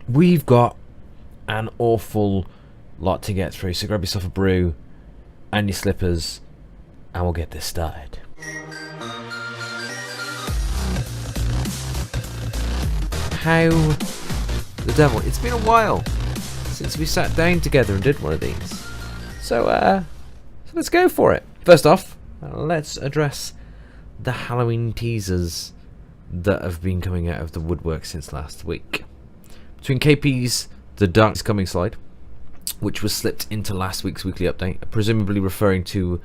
We've got an awful lot to get through, so grab yourself a brew and your slippers and we'll get this started. How the devil, it's been a while since we sat down together and did one of these, so let's go for it. First off, let's address the Halloween teasers that have been coming out of the woodwork since last week. Between KP's The Dark is Coming slide, which was slipped into last week's weekly update, presumably referring to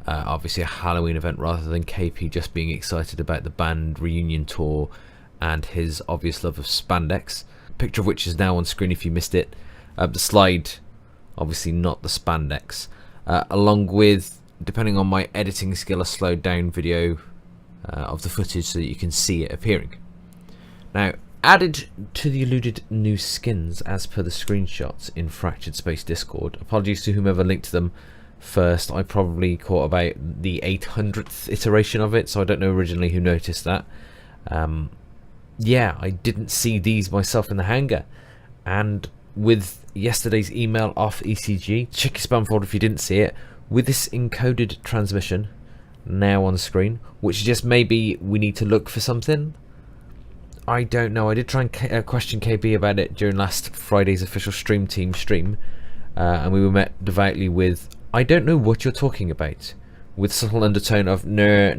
obviously a Halloween event rather than KP just being excited about the band reunion tour and his obvious love of spandex, picture of which is now on screen if you missed it. The slide, obviously not the spandex, along with, depending on my editing skill, a slowed down video of the footage so that you can see it appearing. Now, added to the alluded new skins as per the screenshots in Fractured Space Discord. Apologies to whomever linked them first. I probably caught about the 800th iteration of it, so I don't know originally who noticed that. Yeah, I didn't see these myself in the hangar. And with yesterday's email off ECG, check your spam folder if you didn't see it, with this encoded transmission now on screen, which just maybe we need to look for something. I don't know. I did try and question KB about it during last Friday's official stream team stream, and we were met devoutly with, I don't know what you're talking about, with subtle undertone of no,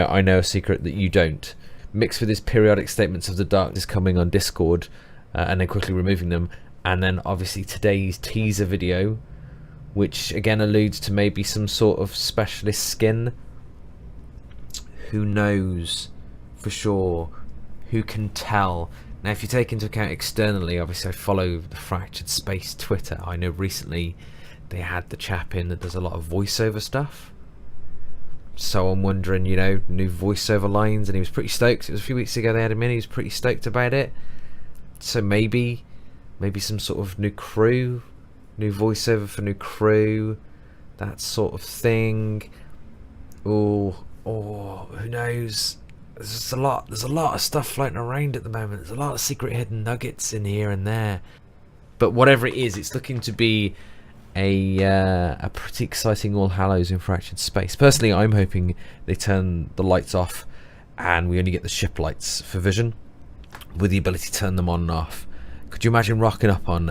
I know a secret that you don't, mixed with his periodic statements of the darkness coming on Discord, and then quickly removing them, and then obviously today's teaser video, which again alludes to maybe some sort of specialist skin. Who knows for sure? Who can tell? Now, if you take into account externally, obviously I follow the Fractured Space Twitter. I know recently they had the chap in that does a lot of voiceover stuff. So I'm wondering, you know, new voiceover lines, and he was pretty stoked. It was a few weeks ago they had him in. He was pretty stoked about it. So maybe some sort of new crew, new voiceover for new crew, that sort of thing. Or who knows? There's a lot of stuff floating around at the moment. There's a lot of secret hidden nuggets in here and there. But whatever it is, it's looking to be a pretty exciting All Hallows in Fractured Space. Personally, I'm hoping they turn the lights off and we only get the ship lights for vision, with the ability to turn them on and off. Could you imagine rocking up on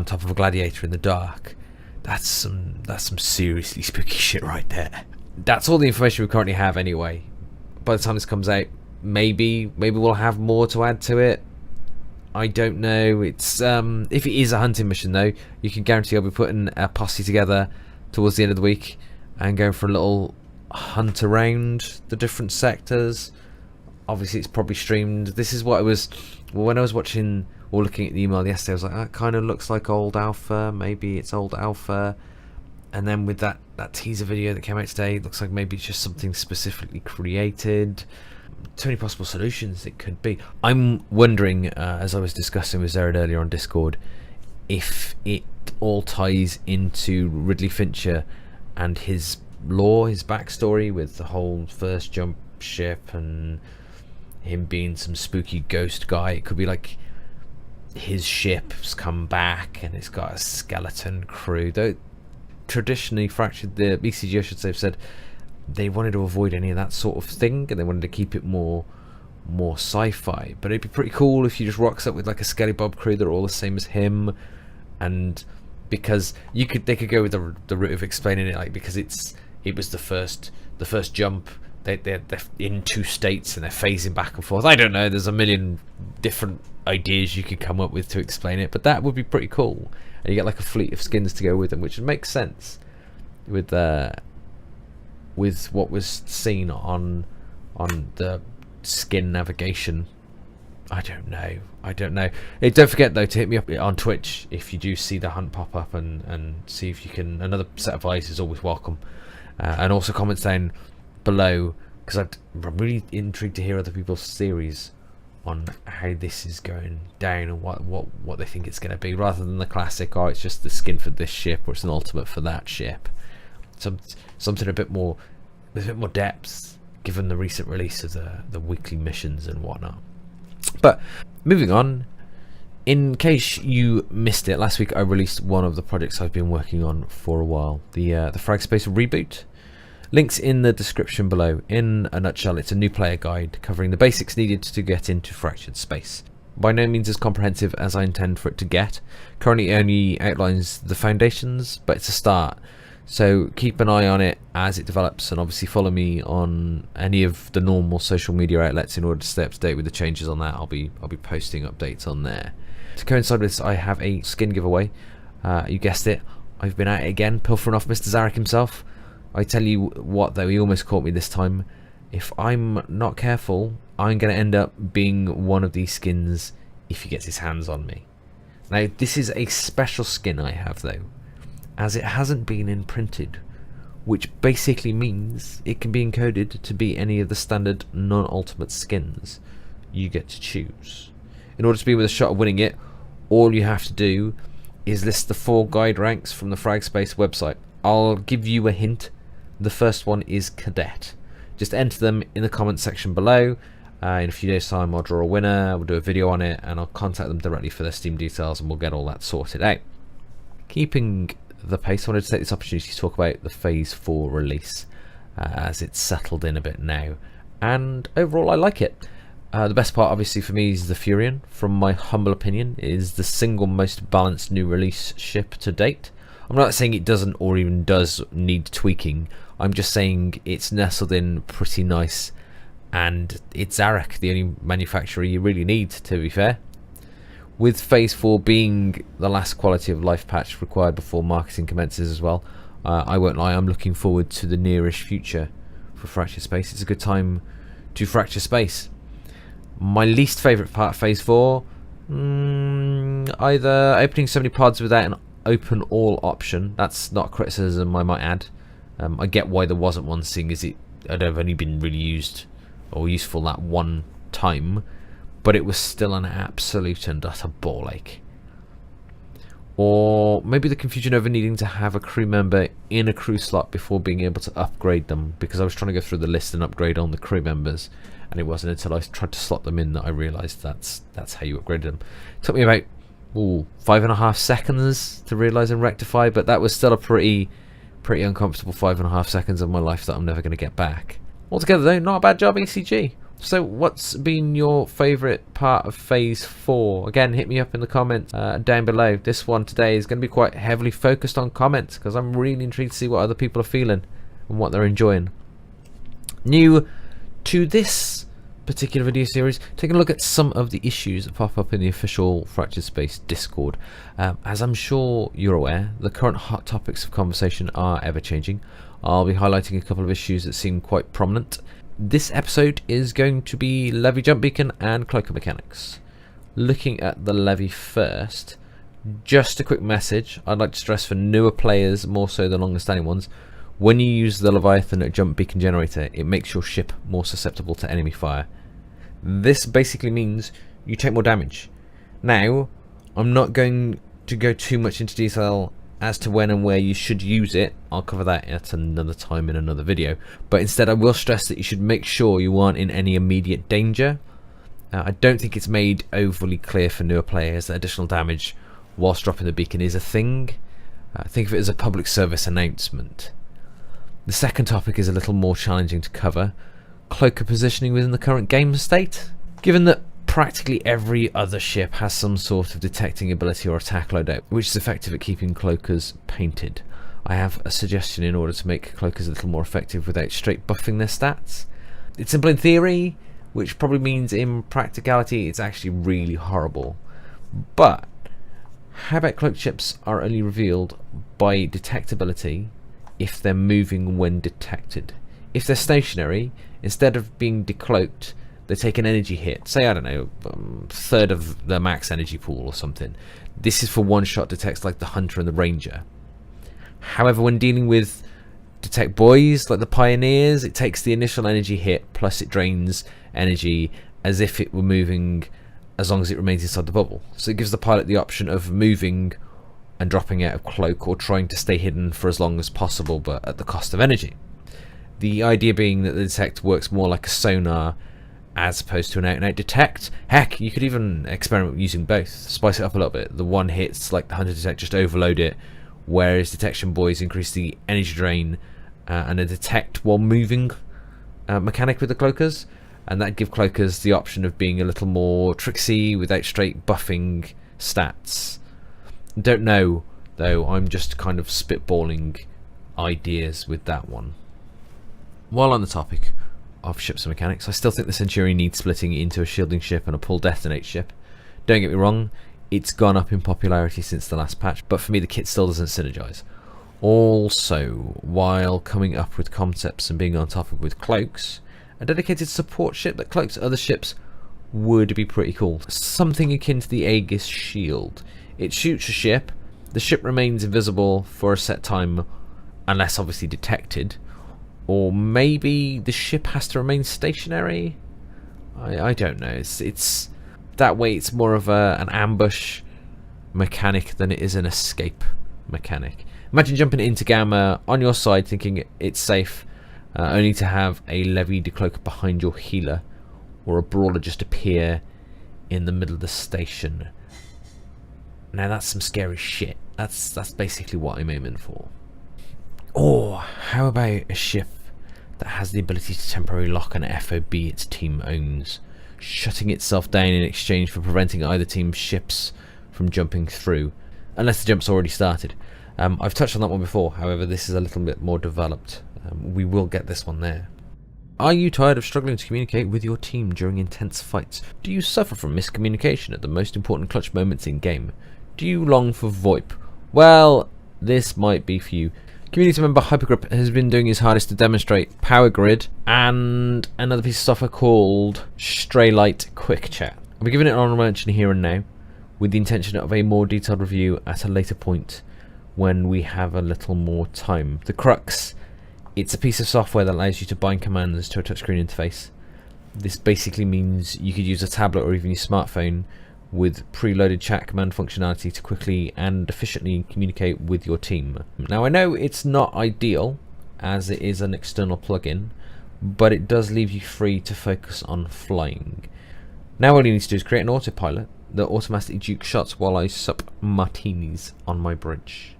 top of a gladiator in the dark? That's some seriously spooky shit right there. That's all the information we currently have anyway. By the time this comes out, maybe we'll have more to add to it. I don't know. It's if it is a hunting mission though, you can guarantee I'll be putting a posse together towards the end of the week and going for a little hunt around the different sectors. Obviously it's probably streamed. This is what I was, when I was watching or looking at the email yesterday, I was like, that kind of looks like old alpha. Maybe it's old alpha. And then with that teaser video that came out today, it looks like maybe it's just something specifically created. Too many possible solutions it could be. I'm wondering, as I was discussing with Zerad earlier on Discord, if it all ties into Ridley Fincher and his lore, his backstory with the whole first jump ship and him being some spooky ghost guy. It could be like his ship's come back and it's got a skeleton crew. Though traditionally Fractured, the BCG I should say, have said they wanted to avoid any of that sort of thing and they wanted to keep it more sci-fi. But it'd be pretty cool if you just rocks up with like a Skelly Bob crew that are all the same as him, and because they could go with the route of explaining it like, because it was the first jump. They're in two states and they're phasing back and forth. I don't know, there's a million different ideas you could come up with to explain it, but that would be pretty cool. And you get like a fleet of skins to go with them, which would make sense with what was seen on the skin navigation. I don't know. Hey, don't forget though to hit me up on Twitch if you do see the hunt pop up, and see if you can. Another set of eyes is always welcome, and also comments down below, because I'm really intrigued to hear other people's theories on how this is going down and what they think it's going to be, rather than the classic, oh, it's just the skin for this ship or it's an ultimate for that ship. Something a bit more depth, given the recent release of the weekly missions and whatnot. But moving on, In case you missed it, last week I released one of the projects I've been working on for a while, the Fragged Space reboot. Links in the description below. In a nutshell, it's a new player guide covering the basics needed to get into Fractured Space. By no means as comprehensive as I intend for it to get. Currently it only outlines the foundations, but it's a start. So keep an eye on it as it develops, and obviously follow me on any of the normal social media outlets in order to stay up to date with the changes on that. I'll be posting updates on there. To coincide with this, I have a skin giveaway. You guessed it, I've been at it again, pilfering off Mr. Zarek himself. I tell you what though, he almost caught me this time. If I'm not careful, I'm going to end up being one of these skins if he gets his hands on me. Now this is a special skin I have though, as it hasn't been imprinted, which basically means it can be encoded to be any of the standard non-ultimate skins you get to choose. In order to be with a shot of winning it, all you have to do is list the 4 guide ranks from the Fragged Space website. I'll give you a hint. The first one is Cadet. Just enter them in the comments section below. In a few days time I'll draw a winner, we'll do a video on it, and I'll contact them directly for their Steam details, and we'll get all that sorted out. Keeping the pace, I wanted to take this opportunity to talk about the Phase 4 release, as it's settled in a bit now, and overall I like it. The best part obviously for me is the Furion. From my humble opinion, it is the single most balanced new release ship to date. I'm not saying it doesn't or even does need tweaking, I'm just saying it's nestled in pretty nice, and it's Zarek, the only manufacturer you really need, to be fair. With Phase 4 being the last quality of life patch required before marketing commences as well, I won't lie, I'm looking forward to the nearish future for Fractured Space. It's a good time to Fracture Space. My least favourite part of Phase 4, either opening so many pods without an open all option. That's not criticism, I might add. I get why there wasn't one, seeing as it had only been really used or useful that one time, but it was still an absolute and utter ball ache. Or maybe the confusion over needing to have a crew member in a crew slot before being able to upgrade them, because I was trying to go through the list and upgrade on the crew members, and it wasn't until I tried to slot them in that I realised that's how you upgraded them. It took me about 5.5 seconds to realise and rectify, but that was still a pretty uncomfortable 5.5 seconds of my life that I'm never going to get back. Altogether though, not a bad job, ECG. So what's been your favourite part of Phase 4? Again, hit me up in the comments down below. This one today is going to be quite heavily focused on comments, because I'm really intrigued to see what other people are feeling and what they're enjoying. New to this particular video series, taking a look at some of the issues that pop up in the official Fractured Space Discord. As I'm sure you're aware, the current hot topics of conversation are ever changing. I'll be highlighting a couple of issues that seem quite prominent. This episode is going to be Levy Jump Beacon and Cloaker Mechanics. Looking at the Levy first, just a quick message I'd like to stress for newer players more so than longer standing ones. When you use the Leviathan Jump Beacon Generator, it makes your ship more susceptible to enemy fire. This basically means you take more damage. Now, I'm not going to go too much into detail as to when and where you should use it. I'll cover that at another time in another video. But instead I will stress that you should make sure you aren't in any immediate danger. I don't think it's made overly clear for newer players that additional damage whilst dropping the beacon is a thing. Think of it as a public service announcement. The second topic is a little more challenging to cover. Cloaker positioning within the current game state. Given that practically every other ship has some sort of detecting ability or attack loadout, which is effective at keeping cloakers painted, I have a suggestion in order to make cloakers a little more effective without straight buffing their stats. It's simple in theory, which probably means in practicality it's actually really horrible. But how about cloaked ships are only revealed by detectability if they're moving when detected? If they're stationary, instead of being decloaked, they take an energy hit, say, I don't know, third of the max energy pool or something. This is for one-shot detects like the Hunter and the Ranger. However, when dealing with detect boys like the Pioneers, it takes the initial energy hit plus it drains energy as if it were moving as long as it remains inside the bubble. So it gives the pilot the option of moving and dropping out of cloak, or trying to stay hidden for as long as possible but at the cost of energy. The idea being that the detect works more like a sonar as opposed to an out-and-out detect. Heck, you could even experiment using both, spice it up a little bit. The one hits like the hunter detect, just overload it, whereas detection boys increase the energy drain and a detect while moving mechanic with the cloakers, and that give cloakers the option of being a little more tricksy without straight buffing stats. Don't know though, I'm just kind of spitballing ideas with that one. While on the topic of ships and mechanics, I still think the Centurion needs splitting into a shielding ship and a pull detonate ship. Don't get me wrong, it's gone up in popularity since the last patch, but for me the kit still doesn't synergize. Also, while coming up with concepts and being on topic with cloaks, a dedicated support ship that cloaks other ships would be pretty cool. Something akin to the Aegis shield. It shoots a ship, the ship remains invisible for a set time unless obviously detected, or maybe the ship has to remain stationary. I don't know. It's that way. It's more of an ambush mechanic than it is an escape mechanic. Imagine jumping into Gamma on your side thinking it's safe, only to have a levy decloak behind your healer, or a brawler just appear in the middle of the station. Now that's some scary shit. That's basically what I'm aiming for. Or how about a ship that has the ability to temporarily lock an FOB its team owns, shutting itself down in exchange for preventing either team's ships from jumping through, unless the jump's already started. I've touched on that one before, however this is a little bit more developed. We will get this one there. Are you tired of struggling to communicate with your team during intense fights? Do you suffer from miscommunication at the most important clutch moments in game? Do you long for VoIP? Well, this might be for you. Community member Hypergrip has been doing his hardest to demonstrate Power Grid and another piece of software called Straylight Quick Chat. I'll be giving it an honorable mention here and now, with the intention of a more detailed review at a later point when we have a little more time. The crux, it's a piece of software that allows you to bind commands to a touchscreen interface. This basically means you could use a tablet or even your smartphone with preloaded chat command functionality to quickly and efficiently communicate with your team. Now I know it's not ideal as it is an external plugin, but it does leave you free to focus on flying. Now all you need to do is create an autopilot that automatically dukes shots while I sup martinis on my bridge.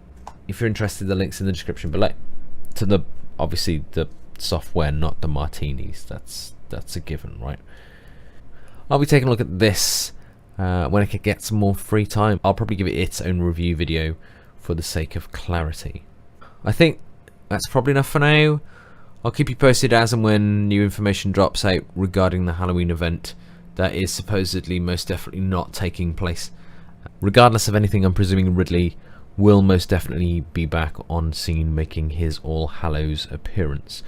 If you're interested, the link's in the description below. To the, obviously the software, not the martinis. That's a given, right? I'll be taking a look at this when I can get some more free time. I'll probably give it its own review video for the sake of clarity. I think that's probably enough for now. I'll keep you posted as and when new information drops out regarding the Halloween event that is supposedly most definitely not taking place. Regardless of anything, I'm presuming Ridley will most definitely be back on scene making his All Hallows appearance.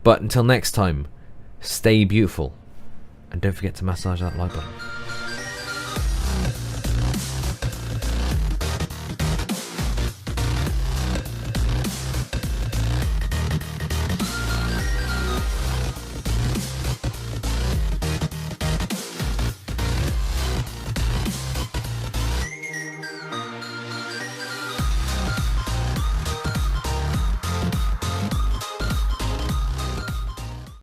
But until next time, stay beautiful and don't forget to massage that like button.